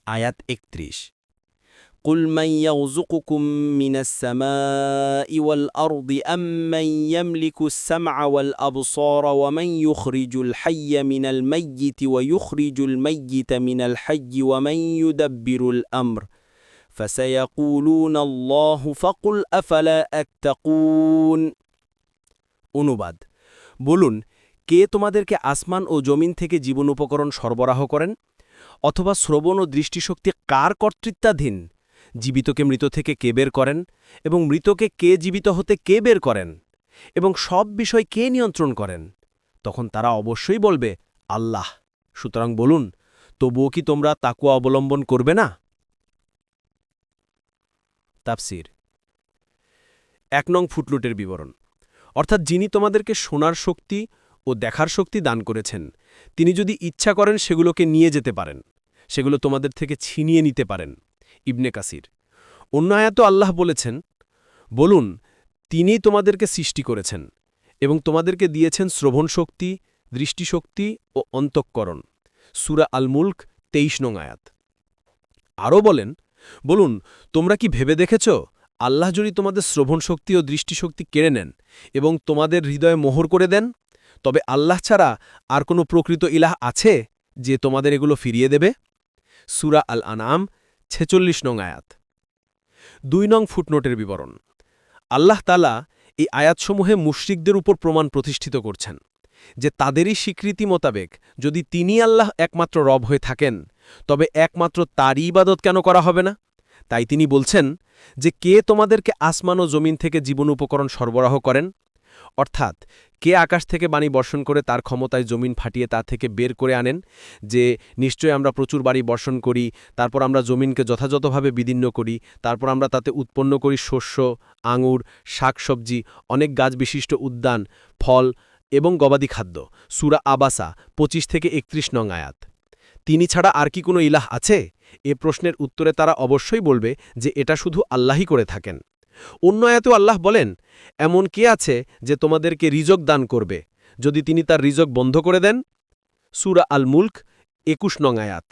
আয়াত ৩১ قل من يرزقكم من السماء والأرض أم من يملك السمع والأبصار ومن يخرج الحي من الميت ويخرج الميت من الحي ومن يدبر الأمر فسيقولون الله فقل أفلا أتقون অনুবাদ বলুন কে তোমাদেরকে আসমান ও জমিন থেকে জীবন উপকরণ সরবরাহ করেন অথবা শ্রবণ ও দৃষ্টিশক্তি কার কর্তৃত্বাধীন জীবিতকে মৃত থেকে কে বের করেন এবং মৃতকে কে জীবিত হতে কে বের করেন এবং সব বিষয় কে নিয়ন্ত্রণ করেন তখন তারা অবশ্যই বলবে আল্লাহ সুতরাং বলুন তবুও কি তোমরা তাকওয়া অবলম্বন করবে না তাফসীর ১ নং ফুটলুটের বিবরণ অর্থাৎ যিনি তোমাদেরকে শোনার শক্তি ও দেখার শক্তি দান করেছেন তিনি যদি ইচ্ছা করেন সেগুলোকে নিয়ে যেতে পারেন সেগুলো তোমাদের থেকে ছিনিয়ে নিতে পারেন ইবনে কাসির অন্য আয়াতে আল্লাহ বলেছেন বলুন তিনিই তোমাদেরকে সৃষ্টি করেছেন এবং তোমাদেরকে দিয়েছেন শ্রবণ শক্তি দৃষ্টিশক্তি ও অন্তঃকরণ সূরা আল মুলক ২৩ নং আয়াত আরও বলেন বলুন তোমরা কি ভেবে দেখেছ আল্লাহ যদি তোমাদের শ্রবণ শক্তি ও দৃষ্টিশক্তি কেড়ে নেন এবং তোমাদের হৃদয়ে মোহর করে দেন তবে আল্লাহ ছাড়া আর কোনো প্রকৃত ইলাহ আছে যে তোমাদের এগুলো ফিরিয়ে দেবে সূরা আল আনআম ৪৬ নং আয়াত ২ নং ফুটনোটের বিবরণ আল্লাহ তাআলা এই আয়াতসমূহে মুশরিকদের উপর প্রমাণ প্রতিষ্ঠিত করছেন যে তাদেরই স্বীকৃতি মোতাবেক যদি তিনি আল্লাহ একমাত্র রব হয়ে থাকেন তবে একমাত্র তারই ইবাদত কেন করা হবে না তাই তিনি বলছেন যে কে তোমাদেরকে আসমান ও জমিন থেকে জীবন উপকরণ সরবরাহ করেন অর্থাৎ কে আকাশ থেকে বাণী বর্ষণ করে তার ক্ষমতায় জমিন ফাটিয়ে তা থেকে বের করে আনেন যে নিশ্চয় আমরা প্রচুর বাড়ি বর্ষণ করি তারপর আমরা জমিনকে যথাযথভাবে বিদীর্ণ করি তারপর আমরা তাতে উৎপন্ন করি শস্য আঙুর শাকসবজি অনেক গাছ বিশিষ্ট উদ্যান ফল এবং গবাদি খাদ্য সূরা আবাসা ২৫ থেকে ৩১ নং আয়াত তিনি ছাড়া আর কি কোনো ইলাহ আছে এ প্রশ্নের উত্তরে তারা অবশ্যই বলবে যে এটা শুধু আল্লাহই করে থাকেন অন্য আয়াতেও আল্লাহ বলেন এমন কে আছে যে তোমাদেরকে রিজক দান করবে যদি তিনি তার রিজক বন্ধ করে দেন সূরা আল মুলক ২১ নং আয়াত